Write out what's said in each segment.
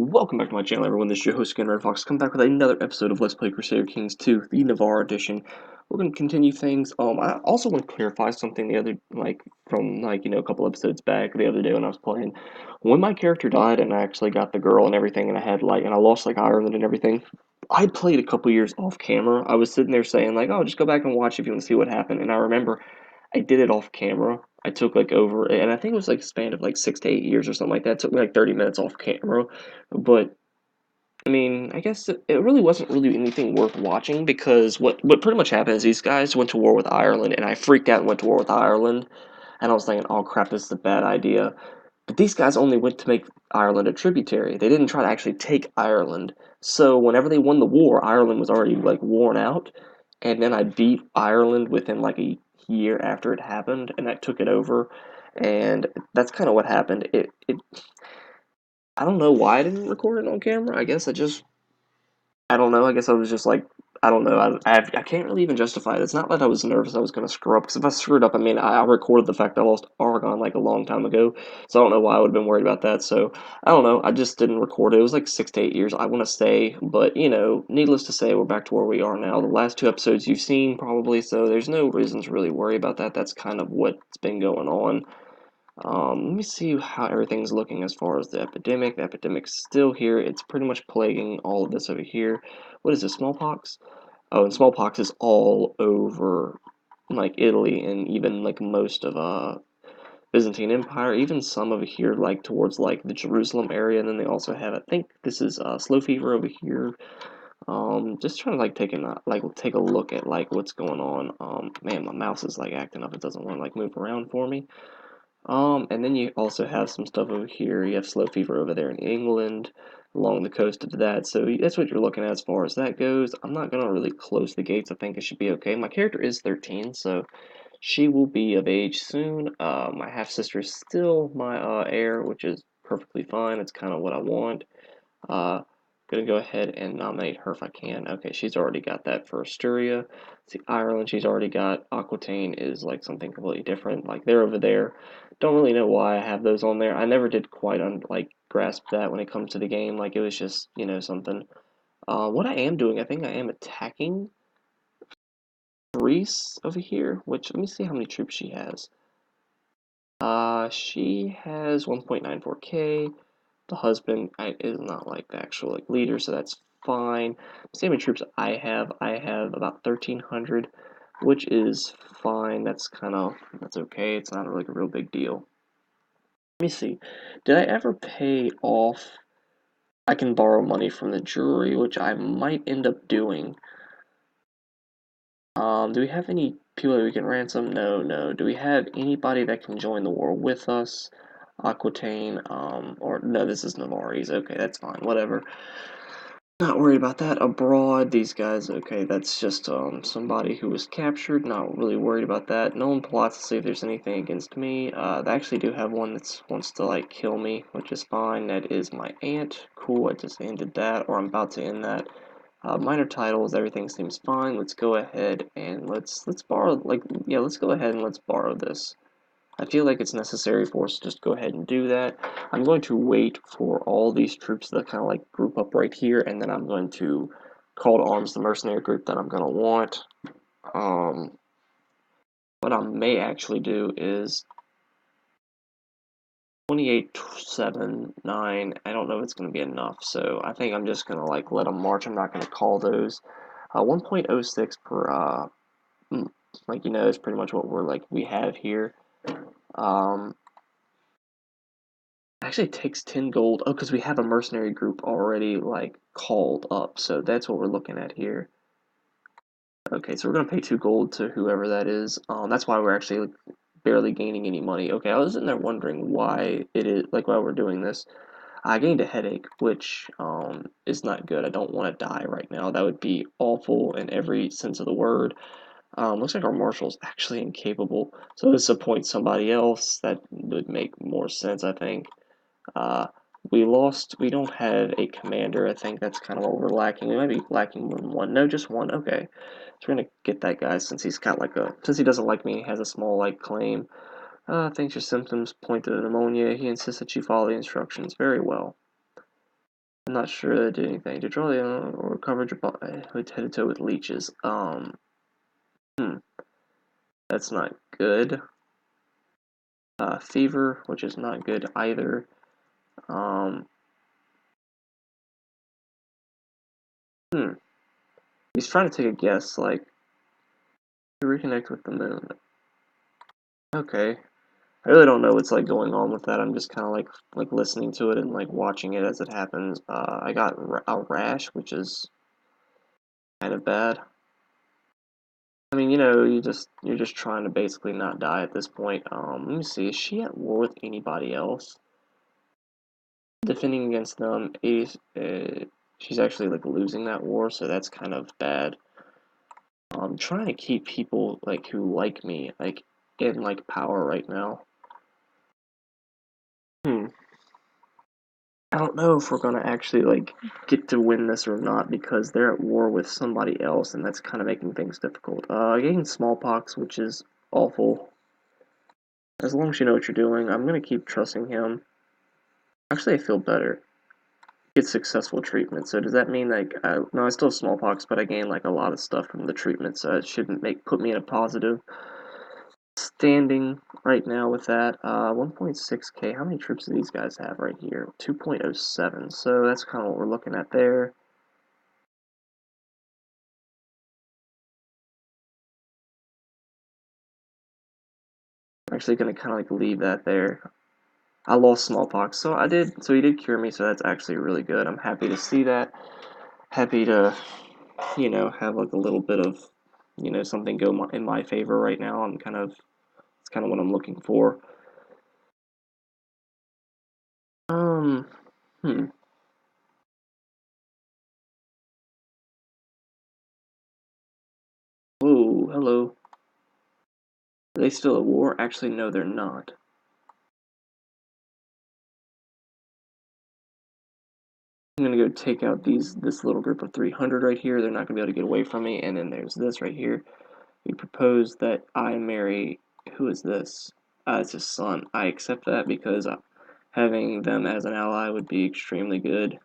Welcome back to my channel, everyone. This is your host again, Red Fox. Come back with another episode of Let's Play Crusader Kings 2, the Navarra edition. We're gonna continue things. I also want to clarify something from a couple episodes back the other day when I was playing. When my character died and I actually got the girl and everything, and I lost Ireland and everything. I played a couple years off camera. I was sitting there saying "Oh, just go back and watch if you want to see what happened." And I remember I did it off camera. I took over, and I think it was a span of 6 to 8 years or something like that. It took me 30 minutes off camera, but I mean, I guess it really wasn't really anything worth watching because what pretty much happened is these guys went to war with Ireland, and I freaked out and went to war with Ireland, and I was thinking, oh crap, this is a bad idea. But these guys only went to make Ireland a tributary. They didn't try to actually take Ireland. So whenever they won the war, Ireland was already worn out, and then I beat Ireland within a year after it happened, and I took it over, and that's kind of what happened. It I don't know why I didn't record it on camera. I guess I don't know. I guess I was just I don't know. I can't really even justify it. It's not that I was nervous I was going to screw up, because if I screwed up, I mean, I recorded the fact I lost Oregon a long time ago, so I don't know why I would have been worried about that. So I don't know. I just didn't record it. It was 6 to 8 years, I want to say, but needless to say, we're back to where we are now. The last two episodes you've seen probably, so there's no reason to really worry about that. That's kind of what's been going on. Let me see how everything's looking as far as the epidemic. The epidemic's still here. It's pretty much plaguing all of this over here. What is this, smallpox? Oh, and smallpox is all over, Italy and even, most of, Byzantine Empire, even some over here, towards, the Jerusalem area, and then they also have, I think this is, slow fever over here. Just trying to, take a look at, what's going on. Man, my mouse is, acting up. It doesn't want to, move around for me. And then you also have some stuff over here. You have slow fever over there in England, along the coast of that. So that's what you're looking at as far as that goes. I'm not going to really close the gates. I think it should be okay. My character is 13, so she will be of age soon. My half-sister is still my heir, which is perfectly fine. It's kind of what I want. Uh, Gonna go ahead and nominate her if I can. Okay, she's already got that for Asturia. See, Ireland, she's already got. Aquitaine is something completely different. They're over there. Don't really know why I have those on there. I never did quite grasp that when it comes to the game. It was just something. What I am doing, I think I am attacking Greece over here. Which let me see how many troops she has. She has 1.94k. The husband is not the actual leader, so that's fine. See how many troops I have. I have about 1,300, which is fine. That's okay. It's not a real big deal. Let me see. Did I ever pay off? I can borrow money from the jury, which I might end up doing. Do we have any people that we can ransom? No, no. Do we have anybody that can join the war with us? Aquitaine, or no, this is Navarre's. Okay, that's fine. Whatever. Not worried about that. Abroad, these guys, okay, that's just somebody who was captured. Not really worried about that. No one plots to see if there's anything against me. They actually do have one that wants to kill me, which is fine. That is my aunt. Cool, I just ended that, or I'm about to end that. Minor titles, everything seems fine. Let's go ahead and let's borrow yeah, let's go ahead and let's borrow this. I feel like it's necessary for us to just go ahead and do that. I'm going to wait for all these troops to kind of group up right here, and then I'm going to call to arms the mercenary group that I'm going to want. What I may actually do is 2879. I don't know if it's going to be enough, so I think I'm just going to let them march. I'm not going to call those. 1.06 per is pretty much what we have here. Actually, it takes 10 gold. Oh, because we have a mercenary group already called up, so that's what we're looking at here. Okay, so we're gonna pay 2 gold to whoever that is. That's why we're actually barely gaining any money. Okay, I was sitting there wondering why it is why we're doing this. I gained a headache, which is not good. I don't want to die right now. That would be awful in every sense of the word. Looks like our marshal's actually incapable, so let's appoint somebody else. That would make more sense, I think. Uh, we don't have a commander. I think that's kind of what we're lacking. We might be lacking more than one. No, just one. Okay. So we're gonna get that guy since he's got since he doesn't like me, he has a small claim. Thinks your symptoms point to pneumonia. He insists that you follow the instructions very well. I'm not sure that did anything. To draw the or coverage head to toe with leeches. Hmm, that's not good. Fever, which is not good either. Um, hmm. He's trying to take a guess, like, to reconnect with the moon. Okay. I really don't know what's like going on with that. I'm just kind of like listening to it and like watching it as it happens. I got a rash, which is kind of bad. I mean, you're just trying to basically not die at this point. Let me see. Is she at war with anybody else? Defending against them, she's actually like losing that war, so that's kind of bad. I'm trying to keep people like who like me like in like power right now. Hmm. I don't know if we're gonna actually like get to win this or not because they're at war with somebody else, and that's kind of making things difficult. I gained smallpox, which is awful. As long as you know what you're doing, I'm gonna keep trusting him. Actually, I feel better. Get successful treatment. So does that mean like no, I still have smallpox, but I gained like a lot of stuff from the treatment, so it should put me in a positive standing right now with that. 1.6k. How many troops do these guys have right here? 2.07. So that's kind of what we're looking at there. I'm actually gonna kind of like leave that there. I lost smallpox, so I did. So he did cure me, so that's actually really good. I'm happy to see that. Happy to, have like a little bit of, something go in my favor right now. It's kind of what I'm looking for. Um, hmm. Whoa, hello. Are they still at war? Actually, no, they're not. I'm gonna go take out this little group of 300 right here. They're not gonna be able to get away from me. And then there's this right here. We propose that I marry. Who is this? It's his son. I accept that because having them as an ally would be extremely good.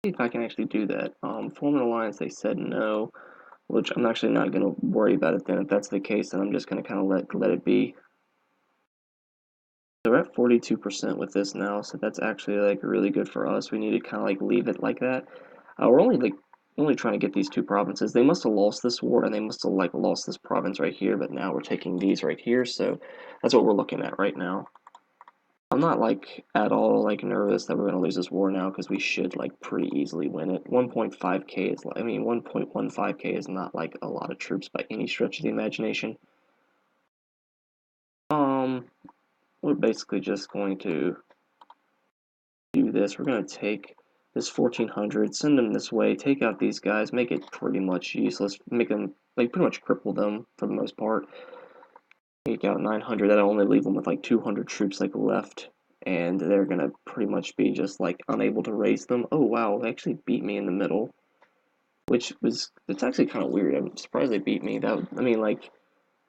See if I can actually do that. Form an alliance. They said no, which I'm actually not gonna worry about it. Then if that's the case, then I'm just gonna kind of let it be. So we're at 42% with this now, so that's actually like really good for us. We need to kind of like leave it like that. We're only trying to get these two provinces. They must have lost this war and they must have like lost this province right here, but now we're taking these right here, so that's what we're looking at right now. I'm not like at all like nervous that we're gonna lose this war now because we should like pretty easily win it. 1.5k is I mean 1.15k is not like a lot of troops by any stretch of the imagination. Um, we're basically just going to do this. We're going to take this 1400, send them this way, take out these guys, make it pretty much useless, make them, like, pretty much cripple them for the most part. Take out 900, that'll only leave them with, like, 200 troops, like, left, and they're going to pretty much be just, like, unable to raise them. Oh, wow, they actually beat me in the middle, it's actually kind of weird. I'm surprised they beat me. I mean, like,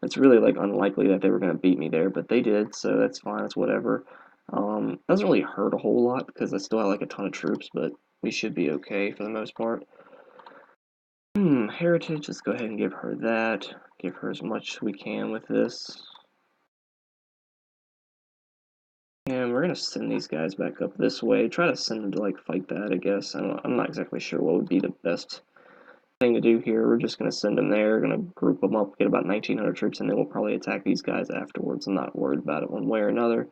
it's really like unlikely that they were going to beat me there, but they did, so that's fine. It's whatever. Doesn't really hurt a whole lot because I still have like a ton of troops, but we should be okay for the most part. Heritage. Let's go ahead and give her that. Give her as much as we can with this. And we're gonna send these guys back up this way. Try to send them to like fight that, I guess. I'm not exactly sure what would be the best thing to do here. We're just gonna send them there. Gonna group them up, get about 1,900 troops, and then we'll probably attack these guys afterwards. I'm not worried about it one way or another.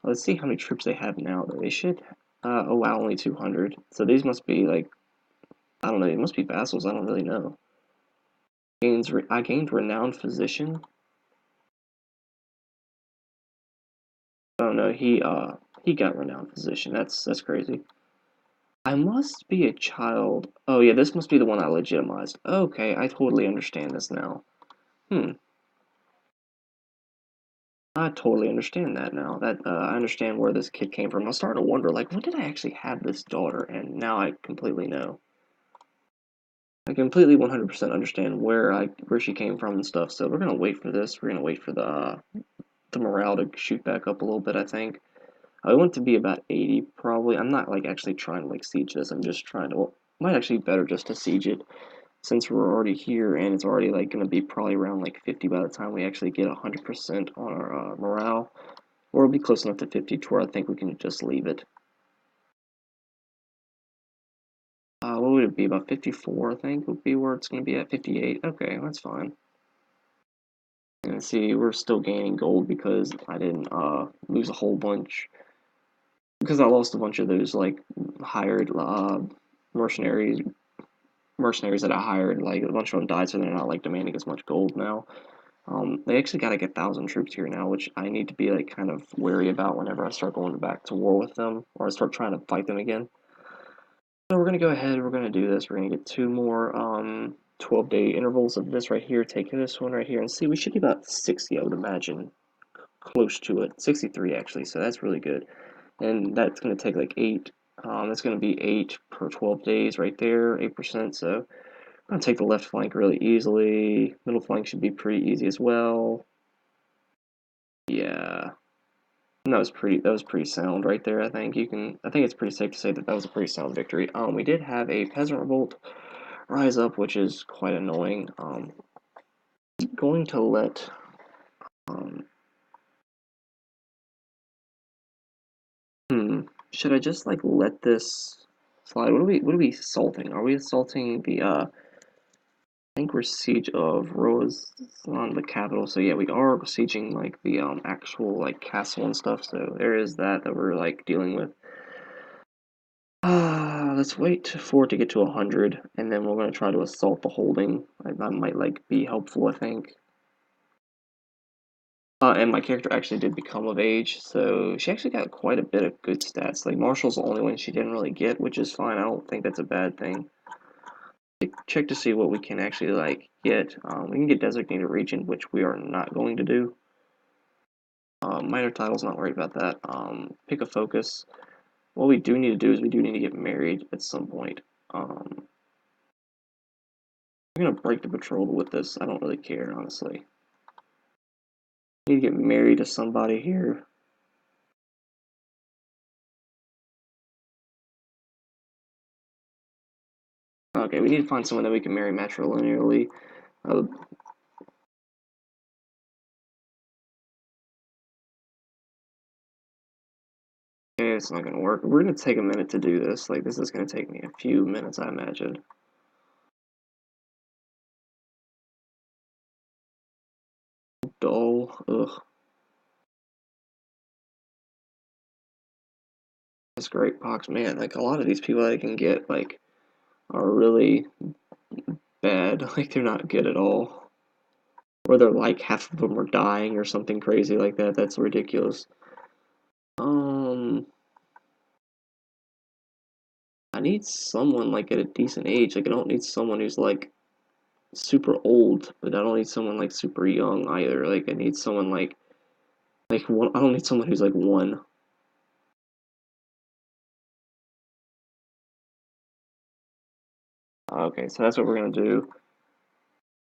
Let's see how many troops they have now, though. They should. Oh wow, only 200. So these must be like, I don't know. They must be vassals. I don't really know. I gained renowned physician. Oh no, he got renowned physician. That's crazy. I must be a child. Oh yeah, this must be the one I legitimized. Okay, I totally understand this now. Hmm. I totally understand that now. That I understand where this kid came from. I was starting to wonder, like, when did I actually have this daughter? And now I completely know. I completely 100% understand where she came from and stuff. So we're gonna wait for this. We're gonna wait for the morale to shoot back up a little bit. I think I want it to be about 80 probably. I'm not like actually trying to like siege this. I'm just trying to. Well, might actually be better just to siege it since we're already here and it's already like gonna be probably around like 50 by the time we actually get 100% on our morale. Or it'll be close enough to 50 to where I think we can just leave it. What would it be? About 54, I think, would be where it's going to be at. 58. Okay, that's fine. And see, we're still gaining gold because I didn't lose a whole bunch. Because I lost a bunch of those, like, hired mercenaries mercenaries that I hired. Like, a bunch of them died, so they're not, like, demanding as much gold now. They actually got like 1,000 troops here now, which I need to be, like, kind of wary about whenever I start going back to war with them, or I start trying to fight them again. So we're going to go ahead, we're going to do this. We're going to get 2 more 12-day intervals of this right here. Take this one right here and see. We should be about 60, I would imagine. Close to it. 63, actually, so that's really good. And that's going to take like 8. That's going to be 8 per 12 days right there, 8%. So I'm going to take the left flank really easily. Middle flank should be pretty easy as well. Yeah. And that was pretty sound right there. I think it's pretty safe to say that that was a pretty sound victory. We did have a peasant revolt rise up, which is quite annoying. Going to let um, should I just like let this slide? What are we assaulting? Are we assaulting the I think we're siege of Roazan, the capital. So yeah, we are sieging like the actual like castle and stuff. So there is that we're like dealing with. Let's wait for it to get to 100, and then we're gonna try to assault the holding. That might like be helpful, I think. And my character actually did become of age, so she actually got quite a bit of good stats. Like Marshall's the only one she didn't really get, which is fine. I don't think that's a bad thing. Check to see what we can actually like get. We can get designated region, which we are not going to do. Minor titles, not worried about that. Pick a focus. What we do need to do is we do need to get married at some point. I'm gonna break the betrothal with this. I don't really care, honestly. Need to get married to somebody here. Okay, we need to find someone that we can marry matrilineally. Uh, okay, it's not gonna work. We're gonna take a minute to do this. Like, this is gonna take me a few minutes, I imagine. Dull. Ugh. That's great, Pox. Man, like, a lot of these people I can get, like, are really bad. Like, they're not good at all. Or they're like, half of them are dying or something crazy like that. That's ridiculous. Um, I need someone, like, at a decent age. Like, I don't need someone who's, like, super old, but I don't need someone like super young either. Like I need someone like one. I don't need someone who's like one. Okay, so that's what we're gonna do.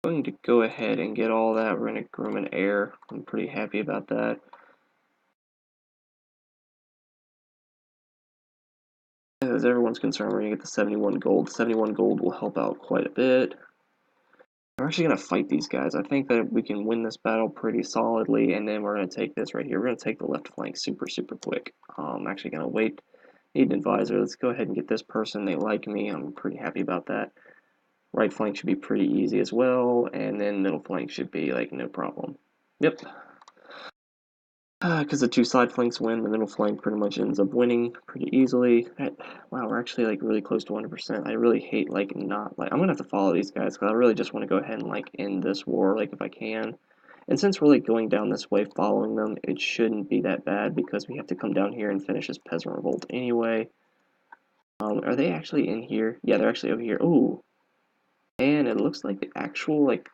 I'm going to go ahead and get all that. We're gonna groom an heir. I'm pretty happy about that. As everyone's concerned, we're gonna get the 71 gold. 71 gold will help out quite a bit. We're actually gonna fight these guys. I think that we can win this battle pretty solidly, and then we're gonna take this right here. We're gonna take the left flank super quick. I'm actually gonna wait. Need an advisor. Let's go ahead and get this person. They like me. I'm pretty happy about that. Right flank should be pretty easy as well, and then middle flank should be like no problem. Yep. Because the 2 side flanks win, the middle flank pretty much ends up winning pretty easily. Wow, we're actually like really close to 100%. I really hate like not like I'm gonna have to follow these guys because I really just want to go ahead and like end this war like if I can. And since we're like going down this way following them, it shouldn't be that bad because we have to come down here and finish this peasant revolt anyway. Are they actually in here? Yeah, they're actually over here. Ooh, and it looks like the actual like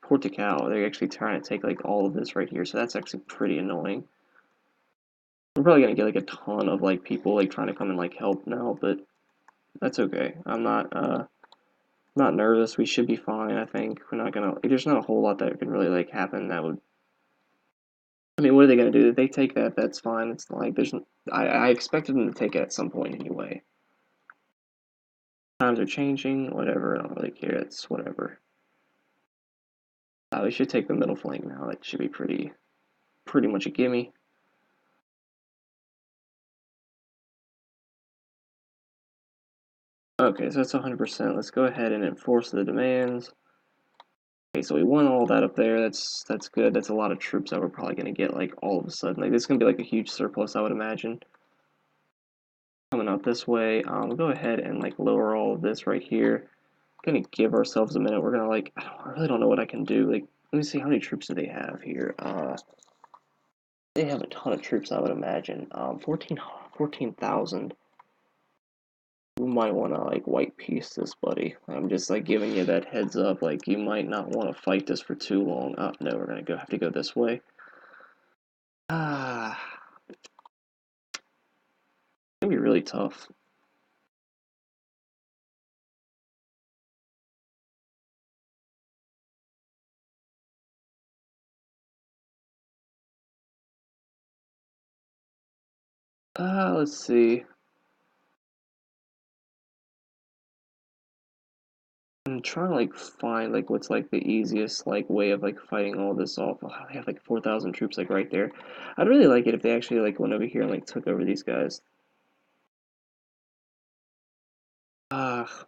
Portugal, they're actually trying to take like all of this right here, so that's actually pretty annoying. I'm probably gonna get like a ton of like people like trying to come and like help now, but that's okay. I'm not Not nervous. We should be fine, I think. We're not gonna. There's not a whole lot that can really like happen that would. I mean, what are they gonna do? If they take that, that's fine. It's like there's. I expected them to take it at some point anyway. Times are changing. Whatever. I don't really care. It's whatever. We should take the middle flank now. That should be pretty much a gimme. Okay, so that's 100%. Let's go ahead and enforce the demands. Okay, so we won all that up there. That's good. That's a lot of troops that we're probably gonna get like all of a sudden. Like this is gonna be like a huge surplus, I would imagine. Coming out this way. We'll go ahead and like lower all of this right here. Gonna give ourselves a minute. We're gonna like I really don't know what I can do. Like let me see how many troops do they have here. They have a ton of troops, I would imagine. 14,000. We might want to like white piece this, buddy. I'm just like giving you that heads up. Like you might not want to fight this for too long. Oh no, we're gonna have to go this way. Ah, it's gonna be really tough. Let's see. I'm trying to like find like what's like the easiest like way of like fighting all this off. Oh, they have like 4,000 troops like right there. I'd really like it if they actually like went over here and like took over these guys. Ah,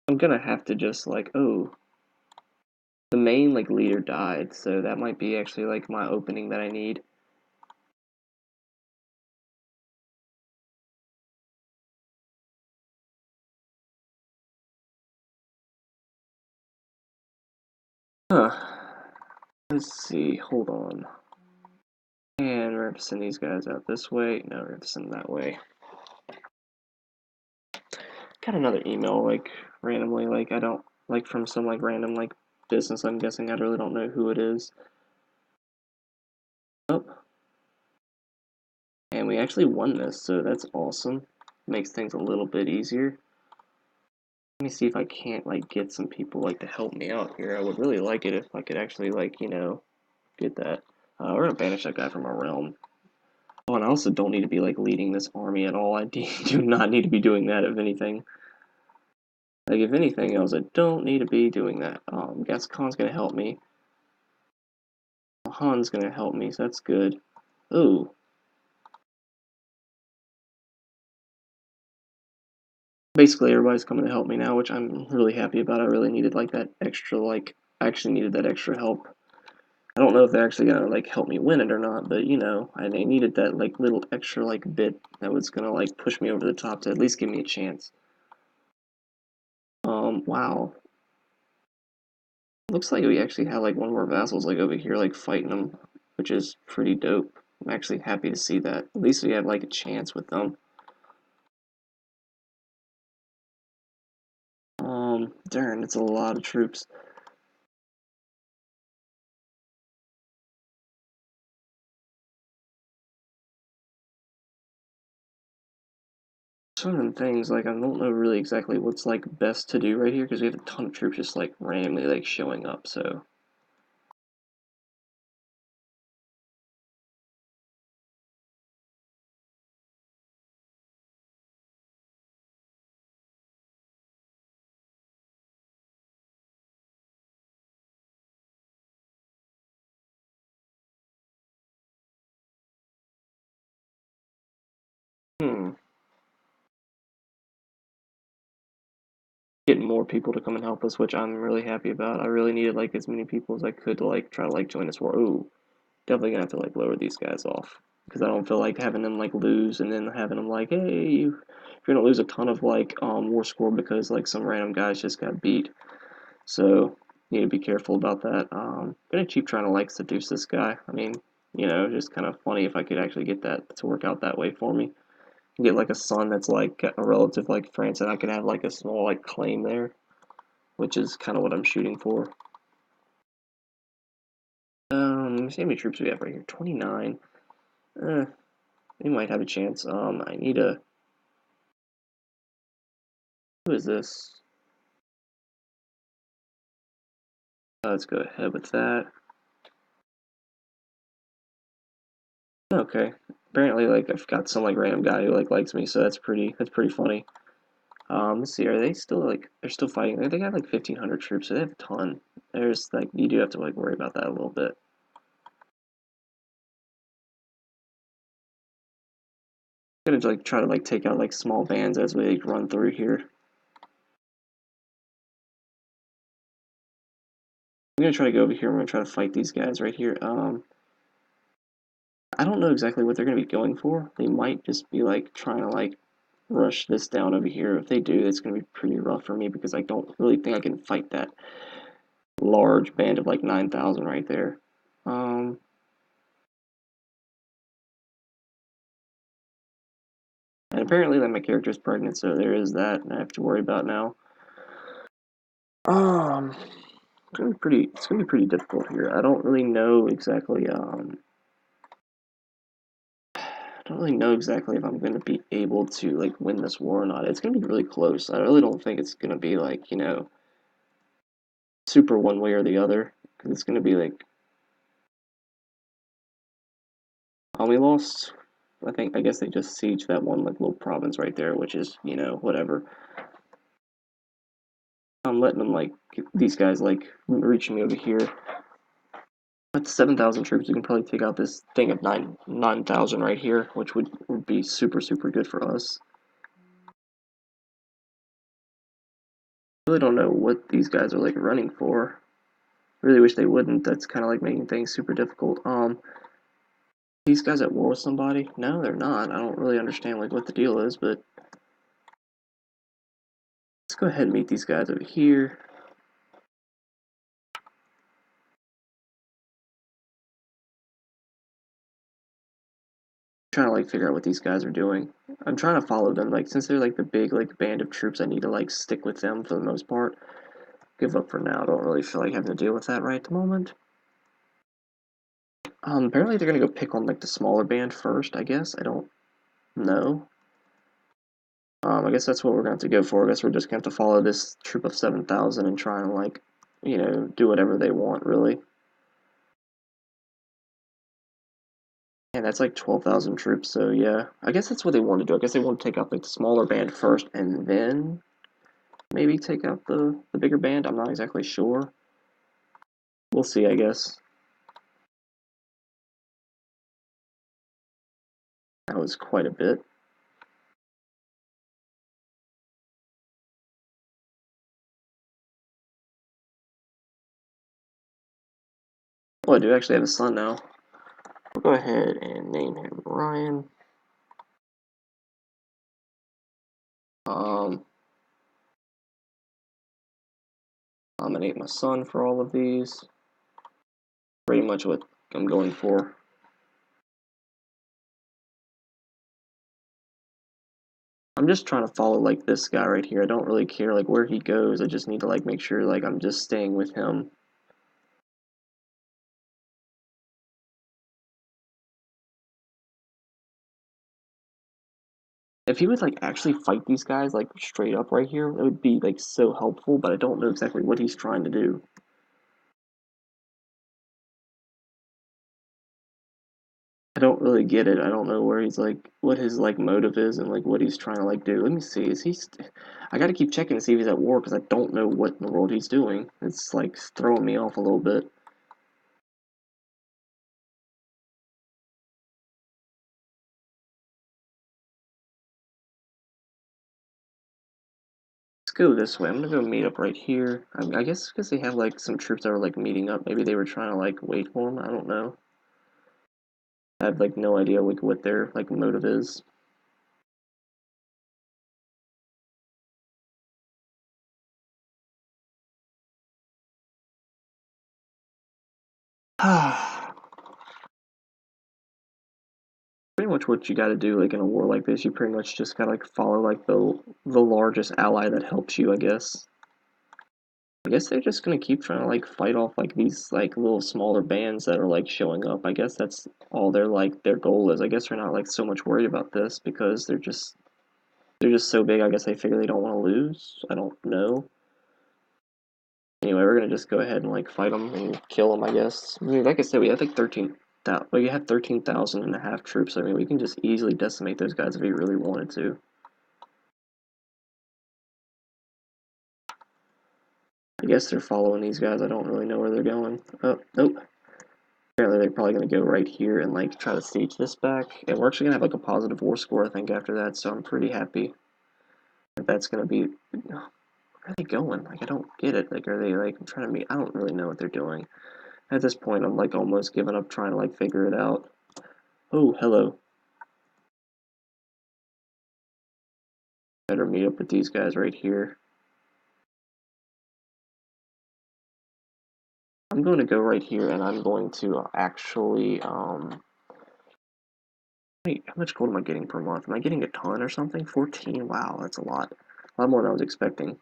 I'm gonna have to just like the main like leader died, so that might be actually like my opening that I need. Huh. Let's see. Hold on. And we're gonna send these guys out this way. No, we're gonna send them that way. Got another email like randomly, like I don't like from some like random like business. I'm guessing I really don't know who it is. Oh, and we actually won this, so that's awesome. Makes things a little bit easier. Let me see if I can't like get some people like to help me out here. I would really like it if I could actually like get that. We're gonna banish that guy from our realm. Oh, and I also don't need to be like leading this army at all. I do not need to be doing that if anything. Like if anything else, I don't need to be doing that. Gascon's gonna help me. Han's gonna help me, so that's good. Ooh. Basically everybody's coming to help me now, which I'm really happy about. I really needed like that extra like I actually needed that extra help. I don't know if they're actually gonna like help me win it or not, but I needed that like little extra like bit that was gonna like push me over the top to at least give me a chance. Wow. Looks like we actually have like one of our vassals like over here like fighting them, which is pretty dope. I'm actually happy to see that. At least we have like a chance with them. Darn, it's a lot of troops. Some of them things like I don't know really exactly what's like best to do right here because we have a ton of troops just like randomly like showing up. So hmm, getting more people to come and help us, which I'm really happy about. I really needed like as many people as I could to like try to like join this war. Ooh, definitely gonna have to like lower these guys off because I don't feel like having them like lose and then having them like, hey, you're gonna lose a ton of like war score because like some random guys just got beat. So you need to be careful about that. Gonna keep trying to like seduce this guy. I mean, just kind of funny if I could actually get that to work out that way for me. Get like a son that's like a relative like France, and I could have like a small like claim there, which is kind of what I'm shooting for. Let me see how many troops we have right here. 29. We might have a chance. I need a Who is this? Let's go ahead with that. Okay. Apparently, like I've got some like random guy who like likes me, so that's pretty funny. Let's see. Are they still like they're still fighting? They got like 1,500 troops, so they have a ton. There's like you do have to like worry about that a little bit. I'm gonna like try to like take out like small bands as we like, run through here. I'm gonna try to go over here. I'm gonna try to fight these guys right here. I don't know exactly what they're gonna be going for. They might just be like trying to like rush this down over here. If they do, it's gonna be pretty rough for me because I don't really think I can fight that large band of like 9,000 right there. Um, and apparently that my character's pregnant, so there is that I have to worry about now. Um, it's gonna be pretty difficult here. I don't really know exactly. I don't really know exactly if I'm gonna be able to like win this war or not. It's gonna be really close. I really don't think it's gonna be like super one way or the other because it's gonna be like we lost. I guess they just sieged that one like little province right there, which is whatever. I'm letting them like these guys like reach me over here. With 7,000 troops, we can probably take out this thing of 9,000 right here, which would be super good for us. I really don't know what these guys are like running for. I really wish they wouldn't. That's kind of like making things super difficult. These guys at war with somebody? No, they're not. I don't really understand like what the deal is, but let's go ahead and meet these guys over here. Trying to like figure out what these guys are doing. I'm trying to follow them. Like since they're like the big like band of troops, I need to like stick with them for the most part. Give up for now. I don't really feel like having to deal with that right at the moment. Apparently they're gonna go pick on like the smaller band first. I guess I don't know. I guess that's what we're going to have to go for. I guess we're just going to have to follow this troop of 7,000 and try and like do whatever they want really. And that's like 12,000 troops, so yeah. I guess that's what they want to do. I guess they want to take out like the smaller band first and then maybe take out the bigger band. I'm not exactly sure. We'll see, I guess. That was quite a bit. Oh, I do actually have a son now. We'll go ahead and name him Ryan. Um, I'm gonna name my son for all of these. Pretty much what I'm going for. I'm just trying to follow like this guy right here. I don't really care like where he goes. I just need to like make sure like I'm just staying with him. If he would like actually fight these guys like straight up right here, it would be like so helpful, but I don't know exactly what he's trying to do. I don't really get it. I don't know where he's like what his like motive is and like what he's trying to like do. Let me see. Is he I got to keep checking to see if he's at war because I don't know what in the world he's doing. It's like throwing me off a little bit. Let's go this way. I'm gonna go meet up right here. I guess because they have like some troops that were like meeting up. Maybe they were trying to like wait for him. I don't know. I have like no idea like what their like motive is. Pretty much what you got to do like in a war like this. You pretty much just gotta like follow like the largest ally that helps you. I guess. I guess they're just gonna keep trying to like fight off like these like little smaller bands that are like showing up. I guess that's all their like their goal is. I guess they're not like so much worried about this because They're just so big, I guess they figure they don't want to lose. I don't know. Anyway, we're gonna just go ahead and like fight them and kill them, I guess. I mean, like I said, we have like 13,000. Well, you have 13,000 and a half troops. I mean, we can just easily decimate those guys if we really wanted to. I guess they're following these guys. I don't really know where they're going. Oh, nope. Apparently, they're probably gonna go right here and like try to siege this back. And we're actually gonna have like a positive war score, I think, after that. So I'm pretty happy that that's gonna be. Where are they going? Like, I don't get it. Like, are they like trying to meet? I don't really know what they're doing. At this point, I'm like almost giving up trying to like figure it out. Oh, hello. Better meet up with these guys right here. I'm going to go right here and I'm going to actually, wait, how much gold am I getting per month? Am I getting a ton or something? 14? Wow, that's a lot. A lot more than I was expecting.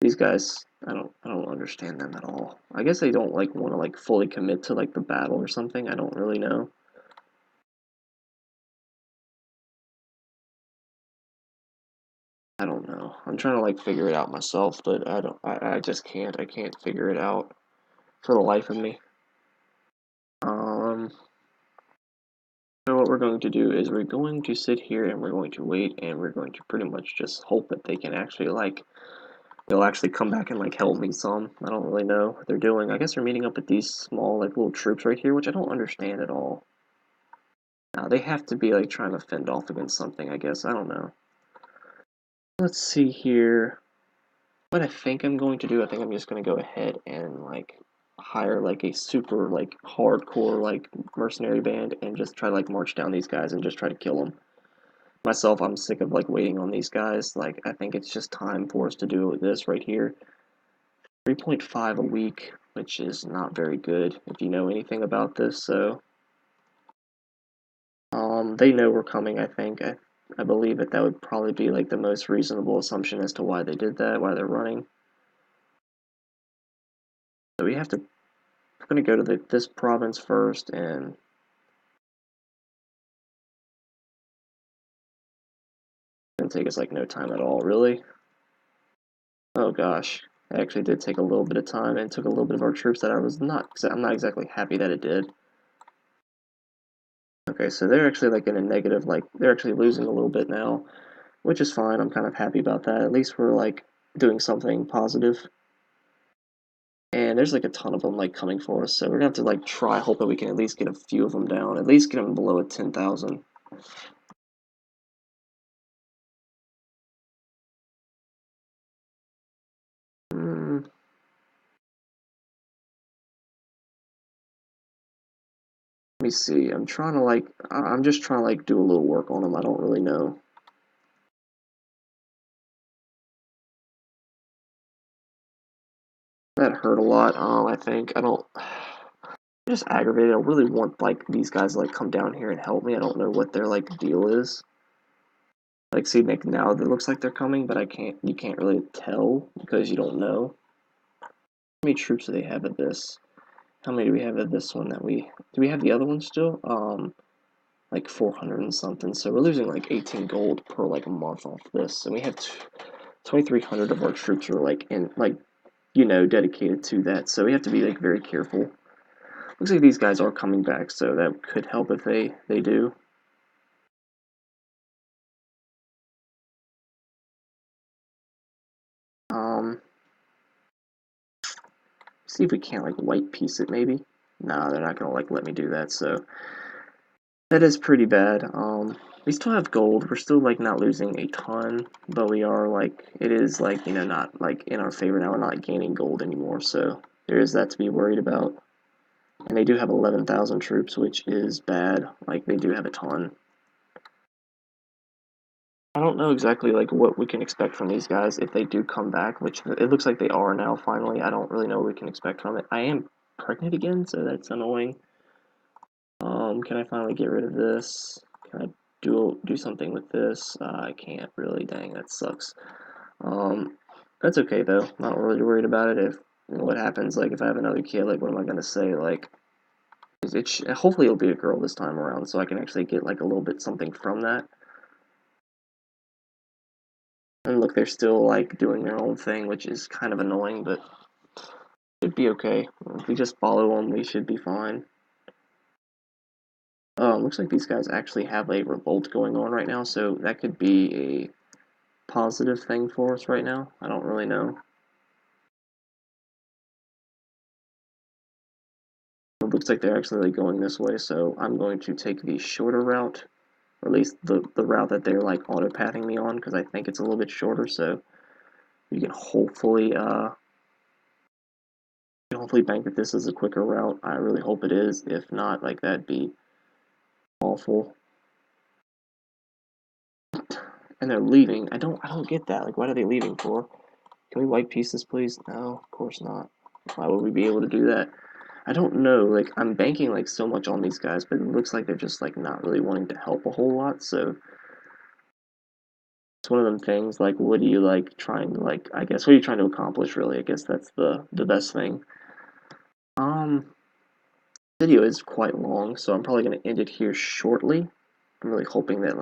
These guys, I don't understand them at all. I guess they don't like want to like fully commit to like the battle or something. I don't really know. I don't know. I'm trying to like figure it out myself, but I just can't. I can't figure it out for the life of me. Um, so what we're going to do is we're going to sit here and we're going to wait and we're going to pretty much just hope that they can actually like they'll actually come back and like help me some. I don't really know what they're doing. I guess they're meeting up with these small like little troops right here, which I don't understand at all. Now they have to be like trying to fend off against something, I guess. I don't know. Let's see here. What I think I'm going to do, I think I'm just going to go ahead and like hire like a super like hardcore like mercenary band and just try to like march down these guys and just try to kill them. Myself, I'm sick of like waiting on these guys. Like I think it's just time for us to do this right here. 3.5 a week, which is not very good if you know anything about this. So they know we're coming. I think I believe that would probably be like the most reasonable assumption as to why they did that, why they're running. So we have to. We're gonna go to this province first, and it's gonna take us like no time at all, really. Oh gosh, it actually did take a little bit of time and took a little bit of our troops that I'm not exactly happy that it did. Okay, so they're actually like in a negative, like they're actually losing a little bit now, which is fine. I'm kind of happy about that. At least we're like doing something positive. And there's like a ton of them like coming for us, so we're gonna have to like try, hope that we can at least get a few of them down, at least get them below a 10,000. Let me see. I'm trying to like, I'm just trying to like do a little work on them. I don't really know. That hurt a lot. I think I don't. I'm just aggravated. I really want like these guys to like come down here and help me. I don't know what their like deal is. Like, see, Nick, now it looks like they're coming, but I can't. You can't really tell because you don't know. How many troops do they have at this? How many do we have at this one that we do we have the other one still? Like 400 and something. So we're losing like 18 gold per like a month off this. And we have 2,300 of our troops are like in like dedicated to that. So we have to be like very careful. Looks like these guys are coming back, so that could help if they do. Um, see if we can't like white piece it maybe. Nah, they're not gonna like let me do that. So that is pretty bad. We still have gold. We're still like not losing a ton, but we are like it is like not like in our favor now. We're not gaining gold anymore, so there is that to be worried about. And they do have 11,000 troops, which is bad. Like they do have a ton. I don't know exactly like what we can expect from these guys if they do come back, which it looks like they are now finally. I don't really know what we can expect from it. I am pregnant again, so that's annoying. Can I finally get rid of this? Can I do something with this? I can't really. Dang, that sucks. Um, that's okay though. Not really worried about it. If what happens, like if I have another kid, like what am I gonna say? Like, hopefully it'll be a girl this time around, so I can actually get like a little bit something from that. And look, they're still like doing their own thing, which is kind of annoying, but it'd be okay. If we just follow them, we should be fine. Looks like these guys actually have a revolt going on right now, so that could be a positive thing for us right now. I don't really know. It looks like they're actually like going this way, so I'm going to take the shorter route, or at least the route that they're like auto-pathing me on, because I think it's a little bit shorter, so you can hopefully bank that this is a quicker route. I really hope it is. If not, like that'd be awful. And they're leaving. I don't get that. Like, what are they leaving for? Can we white piece this, please? No, of course not. Why would we be able to do that? I don't know. Like, I'm banking like so much on these guys, but it looks like they're just like not really wanting to help a whole lot. So it's one of them things. Like, what are you like trying to like? I guess what are you trying to accomplish? Really, I guess that's the best thing. Um, Video is quite long, so I'm probably gonna end it here shortly. I'm really hoping that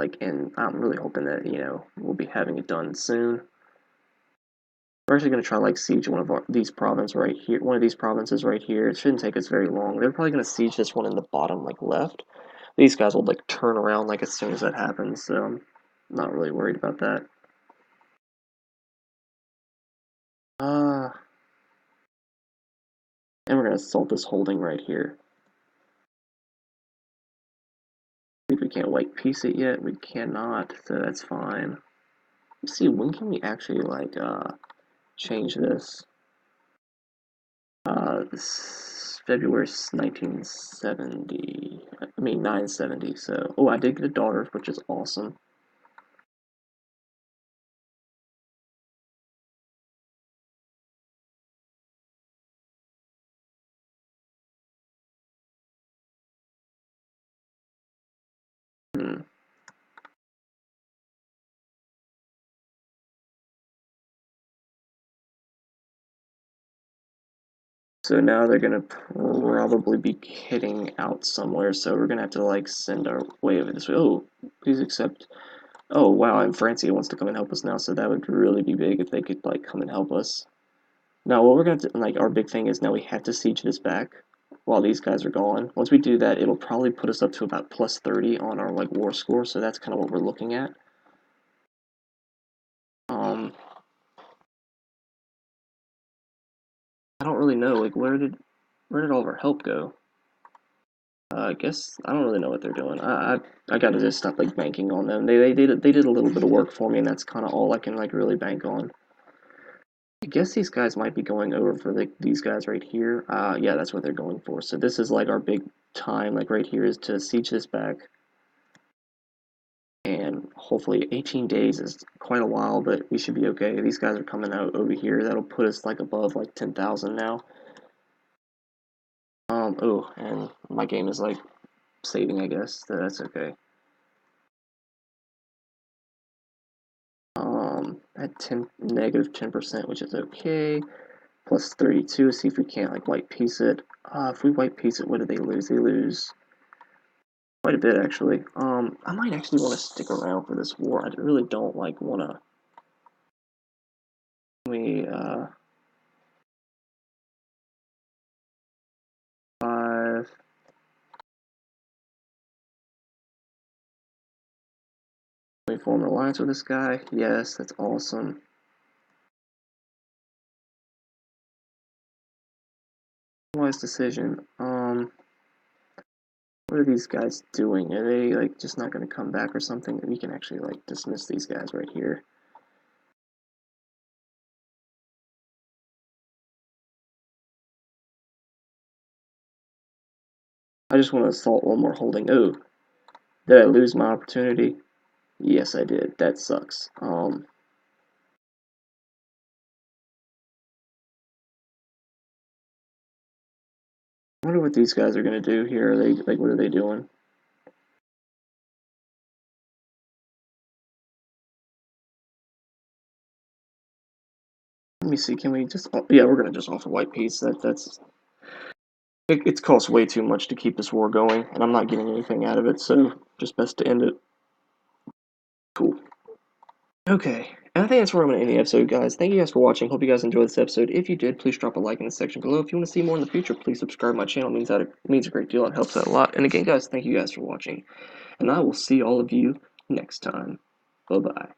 I'm really hoping that we'll be having it done soon. We're actually going to try like siege one of these provinces right here. One of these provinces right here. It shouldn't take us very long. They're probably going to siege this one in the bottom, like left. These guys will like turn around like as soon as that happens. So I'm not really worried about that. Uh, and we're going to assault this holding right here. I think we can't white piece it yet. We cannot, so that's fine. Let's see, when can we actually like change this? This February 1970. I mean 970. So, oh, I did get a daughter, which is awesome. Hmm. So now they're gonna probably be hitting out somewhere. So we're gonna have to like send our way over this way. Oh, please accept. Oh wow, and Francia wants to come and help us now. So that would really be big if they could like come and help us. Now what we're gonna do, like our big thing is now we have to siege this back while these guys are gone. Once we do that, it'll probably put us up to about plus 30 on our like war score. So that's kind of what we're looking at. I don't really know. Like where did all of our help go? I guess I don't really know what they're doing. I gotta just stop like banking on them. They did a little bit of work for me, and that's kind of all I can like really bank on. I guess these guys might be going over for like these guys right here. Yeah, that's what they're going for. So this is like our big time, like right here, is to siege this back, and hopefully 18 days is quite a while, but we should be okay. These guys are coming out over here. That'll put us like above like 10,000 now. Oh, and my game is like saving, I guess. So that's okay. At 10% which is okay. Plus 32. See if we can't like white piece it. If we white piece it, what do they lose? They lose quite a bit actually. I might actually want to stick around for this war. I really don't like want to. We 5. We form an alliance with this guy. Yes, that's awesome. Wise decision. What are these guys doing? Are they like just not going to come back or something? We can actually like dismiss these guys right here. I just want to assault one more holding. Oh, did I lose my opportunity? Yes, I did. That sucks. I wonder what these guys are gonna do here. Are they like what are they doing? Let me see. Can we just? Oh, yeah, we're gonna just offer white peace. It's cost way too much to keep this war going, and I'm not getting anything out of it. So just best to end it. Cool. Okay, and I think that's where I'm going to end the episode, guys. Thank you guys for watching. Hope you guys enjoyed this episode. If you did, please drop a like in the section below. If you want to see more in the future, please subscribe to my channel. It means a great deal. It helps out a lot. And again, guys, thank you guys for watching. And I will see all of you next time. Bye-bye.